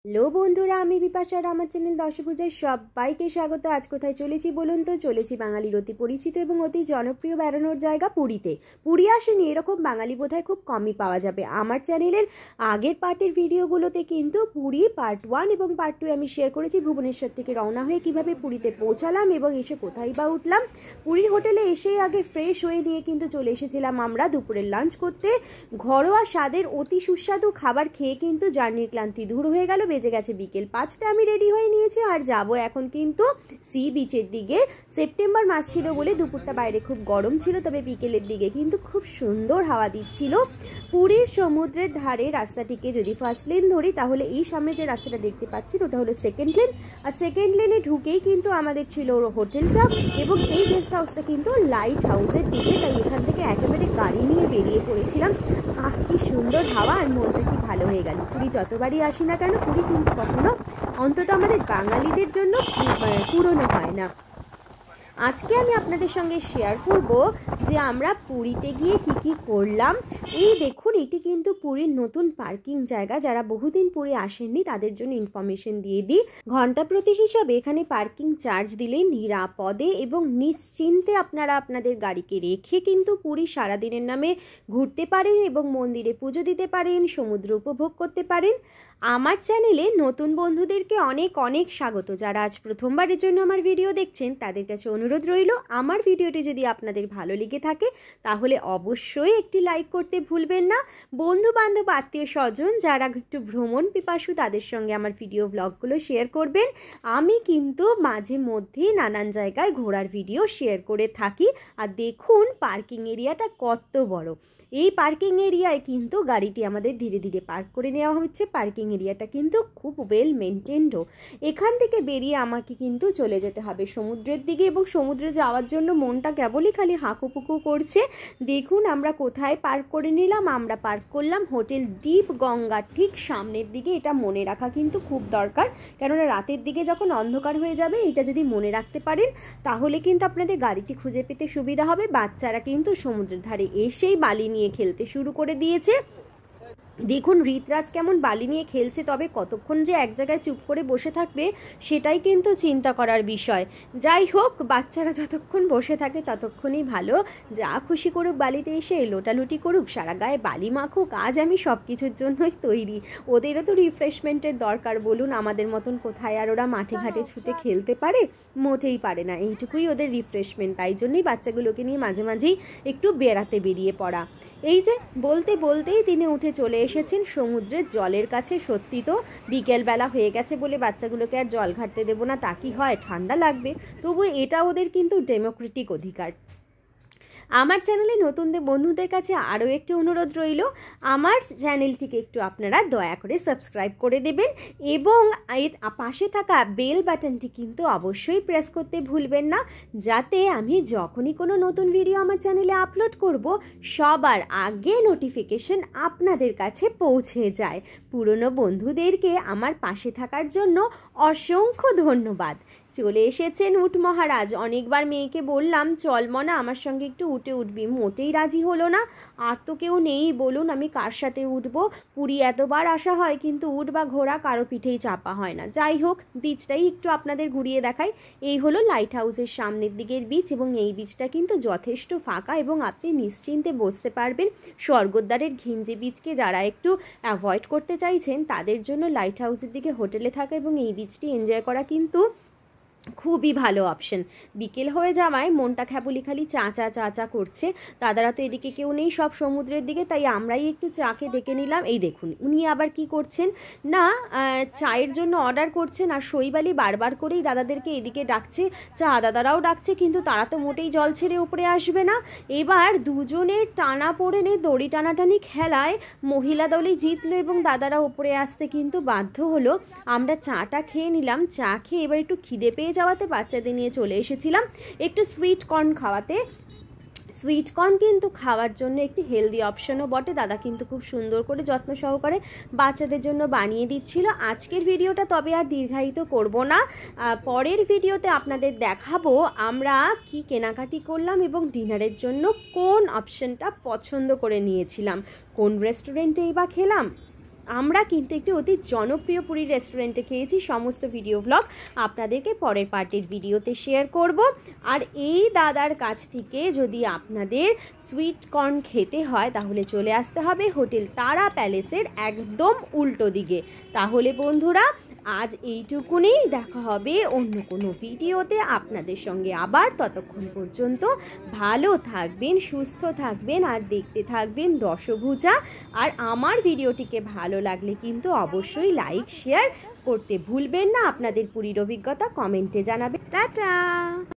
Hello বন্ধুরা, আমি বিপাশার আমার চ্যানেল দশভুজায় সবাইকে স্বাগত। আজ কোথায় চলেছি বলুন তো? চলেছি বাঙালির অতি পরিচিত এবং অতি জনপ্রিয় বেড়ানোর জায়গা পুরীতে। পুরী আসেনি এরকম বাঙালি বোধহয় খুব কমই পাওয়া যাবে। আমার চ্যানেলের আগের পার্টের ভিডিওগুলোতে কিন্তু পুরী পার্ট 1 এবং পার্ট 2 আমি শেয়ার করেছি। ভুবনেশ্বর থেকে রওনা হয়ে কিভাবে পুরীতে পৌঁছালাম এবং এসে কোথায় বা উঠলাম। পুরীর হোটেলে এসেই আগে ফ্রেশ হয়ে নিয়ে কিন্তু চলে এসেছিলাম আমরা দুপুরের লাঞ্চ করতে। ঘরোয়া স্বাদের অতি সুস্বাদু খাবার খেয়ে কিন্তু জার্নির ক্লান্তি দূর হয়ে গেল। বেজে গেছে বিকেল 5টা, আমি রেডি হয়ে নিয়েছি আর যাব এখন কিন্তু সি বিচের দিকে। সেপ্টেম্বর মাস ছিল বলে দুপুরটা বাইরে খুব গরম ছিল, তবে বিকেলের দিকে কিন্তু খুব সুন্দর হাওয়া দিচ্ছিল। পুরীর সমুদ্রের ধারে রাস্তাটিকে যদি ফার্স্ট লেন ধরি তাহলে এই সামনে যে রাস্তাটা দেখতে পাচ্ছেন ওটা হলো সেকেন্ড লেন। আর সেকেন্ড লেনে ঢুকেই কিন্তু আমাদের ছিল হোটেলটা এবং এই গেস্ট হাউসটা কিন্তু লাইট হাউসের দিকে, তাই এখান থেকে একেবারে গাড়ি নিয়ে বেরিয়ে পড়েছিলাম। কি সুন্দর হাওয়া আর মনটা কি ভালো হয়ে গেল। পুরী যতবারই আসি না কেন, পুরী কিন্তু কখনো অন্তত আমাদের বাঙালিদের জন্য পুরনো হয় না। আজকে আমি আপনাদের সঙ্গে শেয়ার করব যে আমরা পুরীতে গিয়ে কি করলাম। এই দেখুন, এটি কিন্তু পুরীর নতুন পার্কিং জায়গা। যারা বহুদিন পুরী আসেননি তাদের জন্য ইনফরমেশন দিয়ে দিই। ঘন্টা প্রতি হিসাবে এখানে পার্কিং চার্জ দিলে নিরাপদে এবং নিশ্চিন্তে আপনারা আপনাদের গাড়িকে রেখে কিন্তু পুরী সারাদিনের নামে ঘুরতে পারেন এবং মন্দিরে পুজো দিতে পারেন, সমুদ্র উপভোগ করতে পারেন। আমার চ্যানেলে নতুন বন্ধুদেরকে অনেক অনেক স্বাগত। যারা আজ প্রথমবারের জন্য আমার ভিডিও দেখছেন তাদের কাছে অনুরোধ রইল, আমার ভিডিওটি যদি আপনাদের ভালো লেগে থাকে তাহলে অবশ্যই একটি লাইক করতে ভুলবেন না। বন্ধু বান্ধব আত্মীয় স্বজন যারা একটু ভ্রমণ পিপাসু তাদের সঙ্গে আমার ভিডিও ব্লগগুলো শেয়ার করবেন। আমি কিন্তু মাঝে মধ্যে নানান জায়গায় ঘোরার ভিডিও শেয়ার করে থাকি। আর দেখুন পার্কিং এরিয়াটা কত বড়। এই পার্কিং এরিয়ায় কিন্তু গাড়িটি আমাদের ধীরে ধীরে পার্ক করে নেওয়া হচ্ছে। পার্কিং এরিয়াটা কিন্তু খুব ওয়েল মেনটেনডও। এখান থেকে বেরিয়ে আমাকে কিন্তু চলে যেতে হবে সমুদ্রের দিকে এবং সমুদ্রে যাওয়ার জন্য মনটা কেবলই খালি হাঁকুপুকু করছে। দেখুন আমরা কোথায় পার্ক করে নিলাম। আমরা পার্ক করলাম হোটেল দ্বীপ গঙ্গার ঠিক সামনের দিকে। এটা মনে রাখা কিন্তু খুব দরকার, কেননা রাতের দিকে যখন অন্ধকার হয়ে যাবে এটা যদি মনে রাখতে পারেন তাহলে কিন্তু আপনাদের গাড়িটি খুঁজে পেতে সুবিধা হবে। বাচ্চারা কিন্তু সমুদ্রের ধারে এসেই বালি নিয়ে খেলতে শুরু করে দিয়েছে। দেখুন ঋতরাজ কেমন বালি নিয়ে খেলছে, তবে কতক্ষণ যে এক জায়গায় চুপ করে বসে থাকবে সেটাই কিন্তু চিন্তা করার বিষয়। যাই হোক, বাচ্চারা যতক্ষণ বসে থাকে ততক্ষণই ভালো। যা খুশি করুক, বালিতে এসে লোটালুটি করুক, সারা গায়ে বালি মাখুক, আজ আমি সব কিছুর জন্যই তৈরি। ওদেরও তো রিফ্রেশমেন্টের দরকার বলুন। আমাদের মতন কোথায় আর ওরা মাঠে ঘাটে ছুটে খেলতে পারে? মোটেই পারে না। এইটুকুই ওদের রিফ্রেশমেন্ট। তাই জন্যই বাচ্চাগুলোকে নিয়ে মাঝে মাঝেই একটু বেড়াতে বেরিয়ে পড়া। এই যে বলতে বলতেই তিনি উঠে চলে এসেছেন সমুদ্রের জলের কাছে। সত্যি তো বিকেলবেলা হয়ে গেছে বলে বাচ্চাগুলোকে আর জল ঘাটতে দেবো না তা কি হয়? ঠান্ডা লাগবে। তবু এটা ওদের কিন্তু ডেমোক্রেটিক অধিকার। আমার চ্যানেলে নতুন বন্ধুদের কাছে আরও একটি অনুরোধ রইল, আমার চ্যানেলটিকে একটু আপনারা দয়া করে সাবস্ক্রাইব করে দেবেন এবং এর পাশে থাকা বেল বাটনটি কিন্তু অবশ্যই প্রেস করতে ভুলবেন না, যাতে আমি যখনই কোনো নতুন ভিডিও আমার চ্যানেলে আপলোড করব সবার আগে নোটিফিকেশন আপনাদের কাছে পৌঁছে যায়। পুরনো বন্ধুদেরকে আমার পাশে থাকার জন্য অসংখ্য ধন্যবাদ। চলে এসেছেন উট মহারাজ। অনেকবার মেয়েকে বললাম চল মনা আমার সঙ্গে একটু উঠে উঠবি, মোটেই রাজি হলো না। আর তো কেউ নেই বলুন, আমি কার সাথে উঠবো? পুরী এতবার আসা হয় কিন্তু উট বা ঘোড়া কারো পিঠেই চাপা হয় না। যাই হোক, বিচটাই একটু আপনাদের ঘুরিয়ে দেখাই। এই হলো লাইট হাউসের সামনের দিকের বিচ এবং এই বিচটা কিন্তু যথেষ্ট ফাঁকা এবং আপনি নিশ্চিন্তে বসতে পারবেন। স্বর্গদ্বারের ঘিঞ্জি বিচকে যারা একটু অ্যাভয়েড করতে চাইছেন তাদের জন্য লাইট হাউসের দিকে হোটেলে থাকা এবং এই বিচটি এনজয় করা কিন্তু খুবই ভালো অপশন। বিকেল হয়ে যাওয়ায় মনটা খ্যাপুলি খালি চা চা চা চা করছে। দাদারা তো এদিকে কেউ নেই, সব সমুদ্রের দিকে, তাই আমরাই একটু চাকে ডেকে নিলাম। এই দেখুন উনি আবার কি করছেন না, চায়ের জন্য অর্ডার করছেন আর শৈবালি বারবার করেই দাদাদেরকে এদিকে ডাকছে। চা দাদারাও ডাকছে কিন্তু তারা তো মোটেই জল ছেড়ে উপরে আসবে না। এবার দুজনের টানা পড়েনে দড়ি টানাটানি খেলায় মহিলা দলই জিতলো এবং দাদারা উপরে আসতে কিন্তু বাধ্য হলো। আমরা চাটা খেয়ে নিলাম। চা খেয়ে এবার একটু খিদে পেয়ে যাওয়াতে বাচ্চাদের নিয়ে চলে এসেছিলাম একটু সুইট কর্ন খাওয়াতে। সুইট কর্ন কিন্তু খাওয়ার জন্য একটি হেলদি অপশনও বটে। দাদা কিন্তু খুব সুন্দর করে যত্ন সহকারে বাচ্চাদের জন্য বানিয়ে দিচ্ছিল। আজকের ভিডিওটা তবে আর দীর্ঘায়িত করব না, পরের ভিডিওতে আপনাদের দেখাবো আমরা কি কেনাকাটি করলাম এবং ডিনারের জন্য কোন অপশনটা পছন্দ করে নিয়েছিলাম, কোন রেস্টুরেন্টেই বা খেলাম। আমরা কিন্তু একটি অতি জনপ্রিয় পুরীর রেস্টুরেন্টে খেয়েছি। সমস্ত ভিডিও ব্লগ আপনাদেরকে পরের পার্টের ভিডিওতে শেয়ার করব। আর এই দাদার কাছ থেকে যদি আপনাদের সুইট কর্ন খেতে হয় তাহলে চলে আসতে হবে হোটেল তারা প্যালেসের একদম উল্টো দিকে। তাহলে বন্ধুরা আজ এইটুকুনি, দেখা হবে অন্য কোনো ভিডিওতে আপনাদের সঙ্গে আবার। ততক্ষণ পর্যন্ত ভালো থাকবেন, সুস্থ থাকবেন আর দেখতে থাকবেন দশভুজা। আর আমার ভিডিওটিকে ভালো লাগলে কিন্তু অবশ্যই লাইক শেয়ার করতে ভুলবেন না। আপনাদের পুরীর অভিজ্ঞতা কমেন্টে জানাবেন। টাটা।